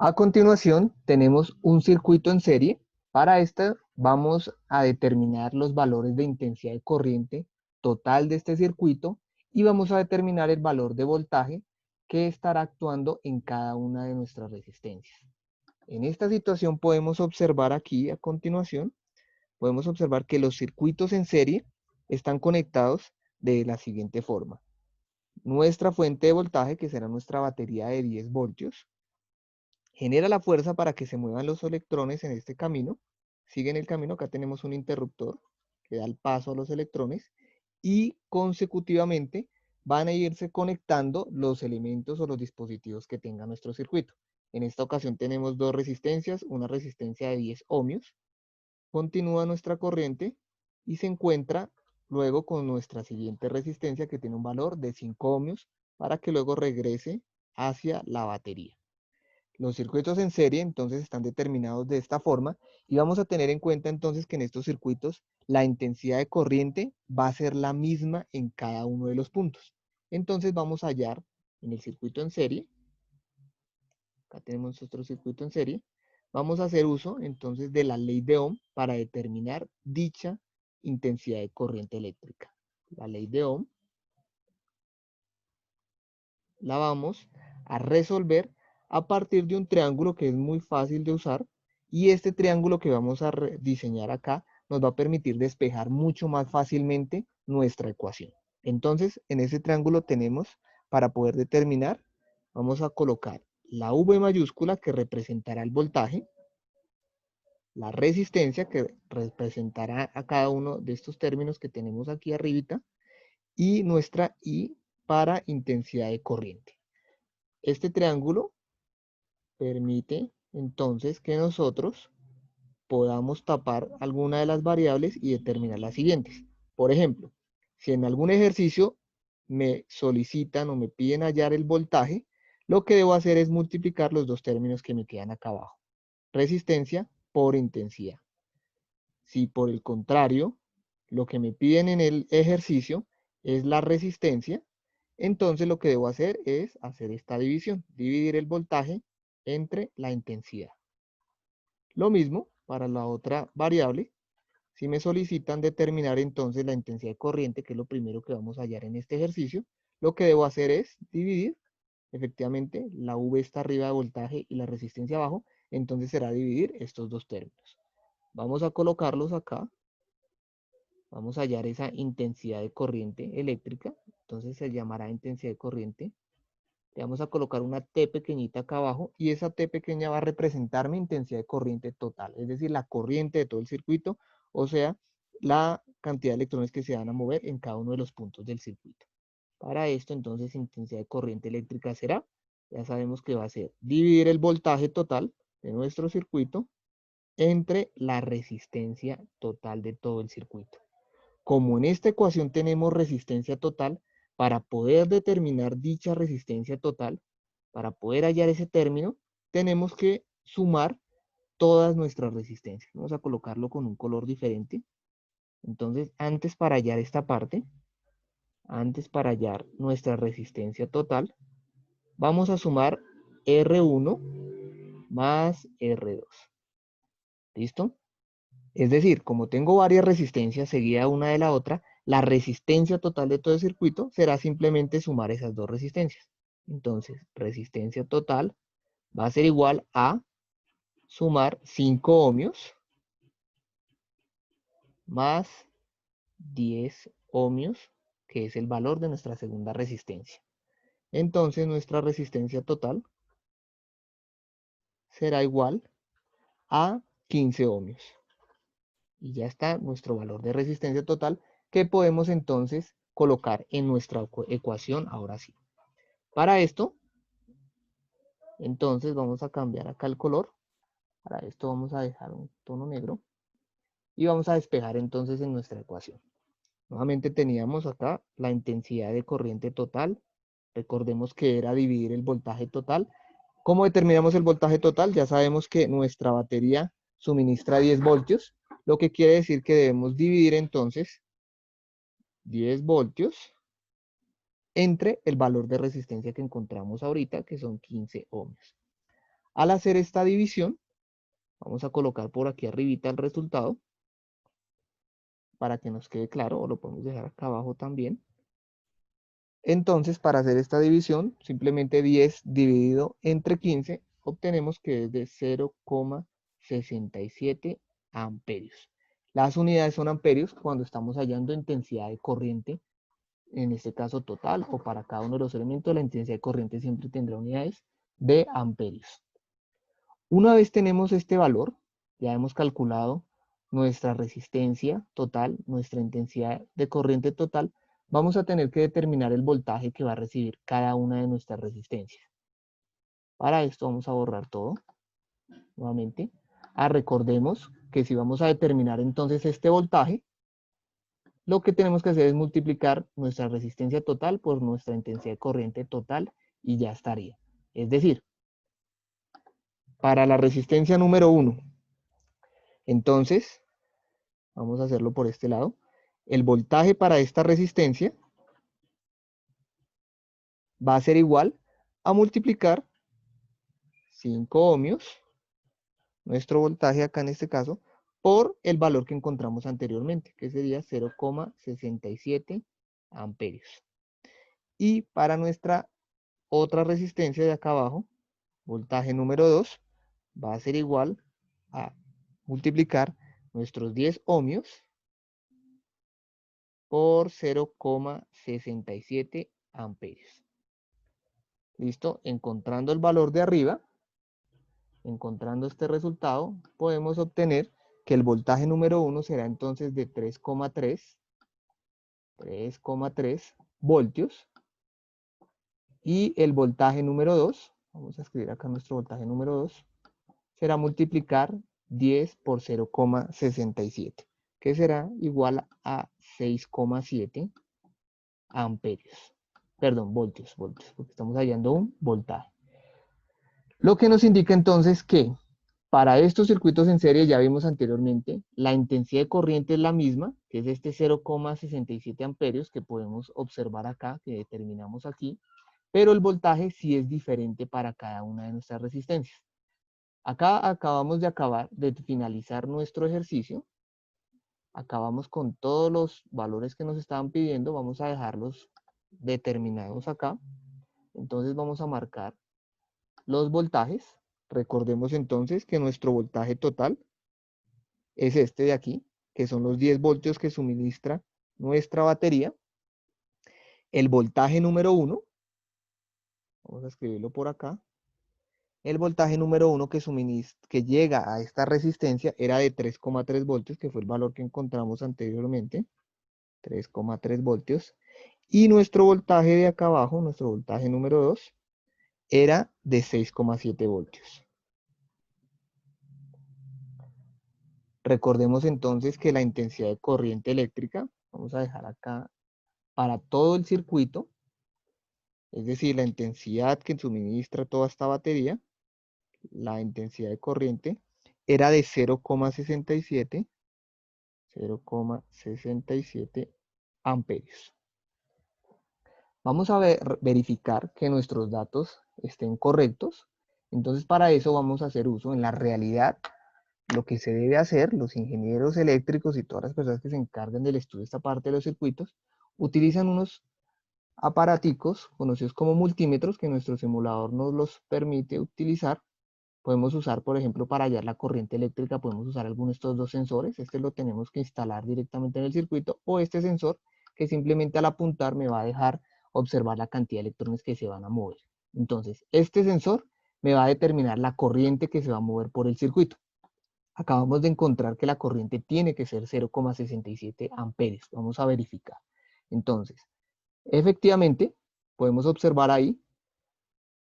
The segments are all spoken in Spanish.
A continuación, tenemos un circuito en serie. Para esta vamos a determinar los valores de intensidad de corriente total de este circuito y vamos a determinar el valor de voltaje que estará actuando en cada una de nuestras resistencias. En esta situación podemos observar aquí a continuación, podemos observar que los circuitos en serie están conectados de la siguiente forma. Nuestra fuente de voltaje, que será nuestra batería de 10 voltios, genera la fuerza para que se muevan los electrones en este camino. Siguen el camino, acá tenemos un interruptor que da el paso a los electrones y consecutivamente van a irse conectando los elementos o los dispositivos que tenga nuestro circuito. En esta ocasión tenemos dos resistencias, una resistencia de 10 ohmios, continúa nuestra corriente y se encuentra luego con nuestra siguiente resistencia que tiene un valor de 5 ohmios para que luego regrese hacia la batería. Los circuitos en serie entonces están determinados de esta forma y vamos a tener en cuenta entonces que en estos circuitos la intensidad de corriente va a ser la misma en cada uno de los puntos. Entonces vamos a hallar en el circuito en serie, acá tenemos nuestro circuito en serie, vamos a hacer uso entonces de la ley de Ohm para determinar dicha intensidad de corriente eléctrica. La ley de Ohm la vamos a resolver a partir de un triángulo que es muy fácil de usar, y este triángulo que vamos a diseñar acá nos va a permitir despejar mucho más fácilmente nuestra ecuación. Entonces, en ese triángulo tenemos, para poder determinar, vamos a colocar la V mayúscula que representará el voltaje, la resistencia que representará a cada uno de estos términos que tenemos aquí arribita, y nuestra I para intensidad de corriente. Este triángulo permite entonces que nosotros podamos tapar alguna de las variables y determinar las siguientes. Por ejemplo, si en algún ejercicio me solicitan o me piden hallar el voltaje, lo que debo hacer es multiplicar los dos términos que me quedan acá abajo. Resistencia por intensidad. Si por el contrario, lo que me piden en el ejercicio es la resistencia, entonces lo que debo hacer es hacer esta división, dividir el voltaje entre la intensidad. Lo mismo para la otra variable. Si me solicitan determinar entonces la intensidad de corriente, que es lo primero que vamos a hallar en este ejercicio, lo que debo hacer es dividir, efectivamente, la V está arriba de voltaje y la resistencia abajo, entonces será dividir estos dos términos. Vamos a colocarlos acá. Vamos a hallar esa intensidad de corriente eléctrica, entonces se llamará intensidad de corriente. Le vamos a colocar una T pequeñita acá abajo y esa T pequeña va a representar mi intensidad de corriente total, es decir, la corriente de todo el circuito, o sea, la cantidad de electrones que se van a mover en cada uno de los puntos del circuito. Para esto, entonces, intensidad de corriente eléctrica será, ya sabemos que va a ser dividir el voltaje total de nuestro circuito entre la resistencia total de todo el circuito. Como en esta ecuación tenemos resistencia total, para poder determinar dicha resistencia total, para poder hallar ese término, tenemos que sumar todas nuestras resistencias. Vamos a colocarlo con un color diferente. Entonces, antes para hallar esta parte, antes para hallar nuestra resistencia total, vamos a sumar R1 más R2. ¿Listo? Es decir, como tengo varias resistencias seguidas una de la otra, la resistencia total de todo el circuito será simplemente sumar esas dos resistencias. Entonces, resistencia total va a ser igual a sumar 5 ohmios más 10 ohmios, que es el valor de nuestra segunda resistencia. Entonces, nuestra resistencia total será igual a 15 ohmios. Y ya está nuestro valor de resistencia total que podemos entonces colocar en nuestra ecuación ahora sí. Para esto, entonces vamos a cambiar acá el color. Para esto vamos a dejar un tono negro. Y vamos a despejar entonces en nuestra ecuación. Nuevamente teníamos acá la intensidad de corriente total. Recordemos que era dividir el voltaje total. ¿Cómo determinamos el voltaje total? Ya sabemos que nuestra batería suministra 10 voltios, lo que quiere decir que debemos dividir entonces 10 voltios entre el valor de resistencia que encontramos ahorita, que son 15 ohmios. Al hacer esta división, vamos a colocar por aquí arribita el resultado para que nos quede claro, o lo podemos dejar acá abajo también. Entonces, para hacer esta división, simplemente 10 dividido entre 15, obtenemos que es de 0,67 amperios. Las unidades son amperios cuando estamos hallando intensidad de corriente, en este caso total, o para cada uno de los elementos, la intensidad de corriente siempre tendrá unidades de amperios. Una vez tenemos este valor, ya hemos calculado nuestra resistencia total, nuestra intensidad de corriente total, vamos a tener que determinar el voltaje que va a recibir cada una de nuestras resistencias. Para esto vamos a borrar todo nuevamente. Recordemos que si vamos a determinar entonces este voltaje, lo que tenemos que hacer es multiplicar nuestra resistencia total por nuestra intensidad de corriente total y ya estaría. Es decir, para la resistencia número 1, entonces, vamos a hacerlo por este lado, el voltaje para esta resistencia va a ser igual a multiplicar 5 ohmios, nuestro voltaje acá en este caso, por el valor que encontramos anteriormente, que sería 0,67 amperios. Y para nuestra otra resistencia de acá abajo, voltaje número 2, va a ser igual a multiplicar nuestros 10 ohmios por 0,67 amperios. ¿Listo? Encontrando el valor de arriba, encontrando este resultado, podemos obtener que el voltaje número 1 será entonces de 3,3 voltios. Y el voltaje número 2, vamos a escribir acá nuestro voltaje número 2, será multiplicar 10 por 0,67, que será igual a 6,7 amperios. Perdón, voltios, porque estamos hallando un voltaje. Lo que nos indica entonces que para estos circuitos en serie, ya vimos anteriormente, la intensidad de corriente es la misma, que es este 0,67 amperios que podemos observar acá, que determinamos aquí, pero el voltaje sí es diferente para cada una de nuestras resistencias. Acá acabamos de finalizar nuestro ejercicio. Acabamos con todos los valores que nos estaban pidiendo, vamos a dejarlos determinados acá. Entonces vamos a marcar los voltajes. Recordemos entonces que nuestro voltaje total es este de aquí, que son los 10 voltios que suministra nuestra batería. El voltaje número 1, vamos a escribirlo por acá. El voltaje número 1 que llega a esta resistencia era de 3,3 voltios, que fue el valor que encontramos anteriormente. 3,3 voltios. Y nuestro voltaje de acá abajo, nuestro voltaje número 2, era de 6,7 voltios. Recordemos entonces que la intensidad de corriente eléctrica, vamos a dejar acá, para todo el circuito, es decir, la intensidad que suministra toda esta batería, la intensidad de corriente, era de 0,67 amperios. Vamos a verificar que nuestros datos estén correctos. Entonces, para eso vamos a hacer uso en la realidad. Lo que se debe hacer, los ingenieros eléctricos y todas las personas que se encargan del estudio de esta parte de los circuitos, utilizan unos aparaticos conocidos como multímetros que nuestro simulador nos los permite utilizar. Podemos usar, por ejemplo, para hallar la corriente eléctrica, podemos usar alguno de estos dos sensores. Este lo tenemos que instalar directamente en el circuito, o este sensor que simplemente al apuntar me va a dejar observar la cantidad de electrones que se van a mover. Entonces, este sensor me va a determinar la corriente que se va a mover por el circuito. Acabamos de encontrar que la corriente tiene que ser 0,67 amperios. Vamos a verificar. Entonces, efectivamente, podemos observar ahí,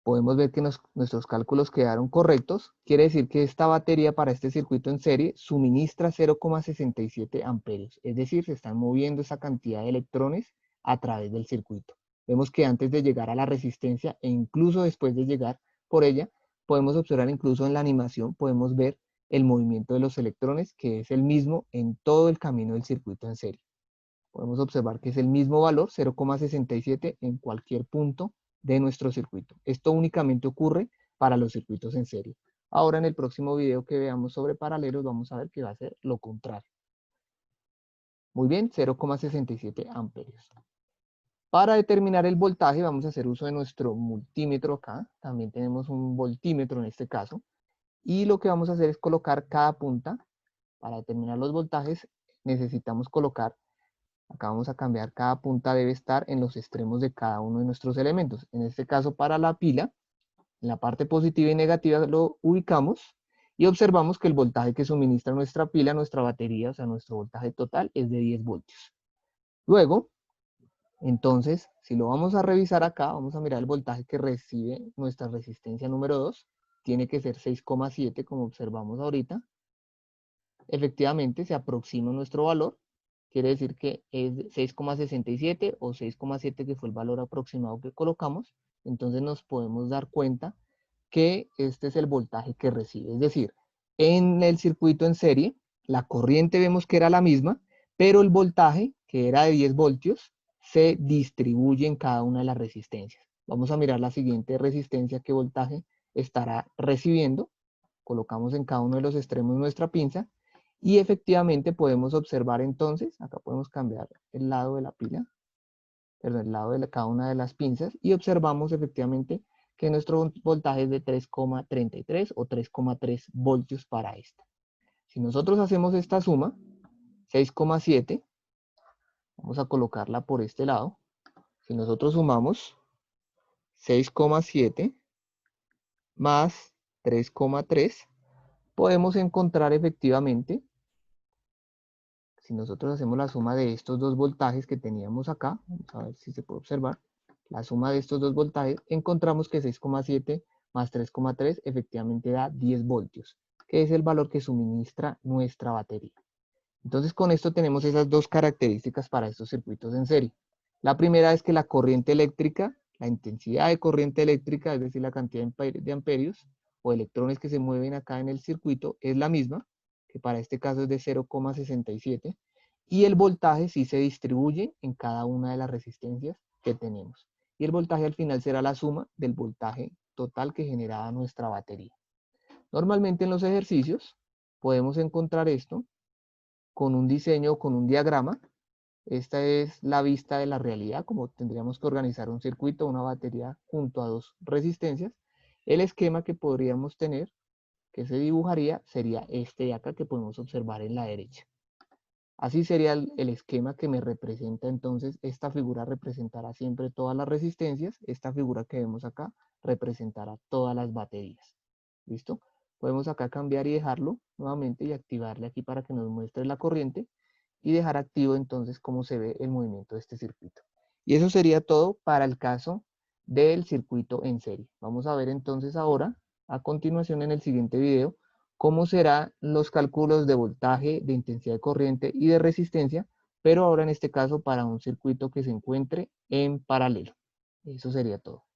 podemos ver que nuestros cálculos quedaron correctos. Quiere decir que esta batería para este circuito en serie suministra 0,67 amperios. Es decir, se están moviendo esa cantidad de electrones a través del circuito. Vemos que antes de llegar a la resistencia e incluso después de llegar por ella, podemos observar incluso en la animación, podemos ver el movimiento de los electrones, que es el mismo en todo el camino del circuito en serie. Podemos observar que es el mismo valor, 0,67 en cualquier punto de nuestro circuito. Esto únicamente ocurre para los circuitos en serie. Ahora en el próximo video que veamos sobre paralelos vamos a ver que va a ser lo contrario. Muy bien, 0,67 amperios. Para determinar el voltaje vamos a hacer uso de nuestro multímetro acá. También tenemos un voltímetro en este caso. Y lo que vamos a hacer es colocar cada punta. Para determinar los voltajes necesitamos colocar, acá vamos a cambiar, cada punta debe estar en los extremos de cada uno de nuestros elementos. En este caso para la pila, en la parte positiva y negativa lo ubicamos y observamos que el voltaje que suministra nuestra pila, nuestra batería, o sea nuestro voltaje total es de 10 voltios. Luego, entonces, si lo vamos a revisar acá, vamos a mirar el voltaje que recibe nuestra resistencia número 2. Tiene que ser 6,7 como observamos ahorita. Efectivamente, se aproxima nuestro valor. Quiere decir que es 6,67 o 6,7 que fue el valor aproximado que colocamos. Entonces nos podemos dar cuenta que este es el voltaje que recibe. Es decir, en el circuito en serie, la corriente vemos que era la misma, pero el voltaje, que era de 10 voltios, se distribuye en cada una de las resistencias. Vamos a mirar la siguiente resistencia, qué voltaje estará recibiendo. Colocamos en cada uno de los extremos nuestra pinza y efectivamente podemos observar entonces, acá podemos cambiar el lado de la pila, perdón, el lado de cada una de las pinzas y observamos efectivamente que nuestro voltaje es de 3,33 o 3,3 voltios para esta. Si nosotros hacemos esta suma, 6,7, vamos a colocarla por este lado. Si nosotros sumamos 6,7 más 3,3, podemos encontrar efectivamente, si nosotros hacemos la suma de estos dos voltajes que teníamos acá, vamos a ver si se puede observar, la suma de estos dos voltajes, encontramos que 6,7 más 3,3 efectivamente da 10 voltios, que es el valor que suministra nuestra batería. Entonces con esto tenemos esas dos características para estos circuitos en serie. La primera es que la corriente eléctrica, la intensidad de corriente eléctrica, es decir, la cantidad de amperios o electrones que se mueven acá en el circuito, es la misma, que para este caso es de 0,67, y el voltaje sí se distribuye en cada una de las resistencias que tenemos. Y el voltaje al final será la suma del voltaje total que generaba nuestra batería. Normalmente en los ejercicios podemos encontrar esto con un diseño o con un diagrama. Esta es la vista de la realidad, como tendríamos que organizar un circuito, una batería junto a dos resistencias. El esquema que podríamos tener, que se dibujaría, sería este de acá que podemos observar en la derecha. Así sería el esquema que me representa entonces. Esta figura representará siempre todas las resistencias. Esta figura que vemos acá representará todas las baterías. ¿Listo? Podemos acá cambiar y dejarlo nuevamente y activarle aquí para que nos muestre la corriente y dejar activo entonces cómo se ve el movimiento de este circuito. Y eso sería todo para el caso del circuito en serie. Vamos a ver entonces ahora, a continuación en el siguiente video, cómo serán los cálculos de voltaje, de intensidad de corriente y de resistencia, pero ahora en este caso para un circuito que se encuentre en paralelo. Eso sería todo.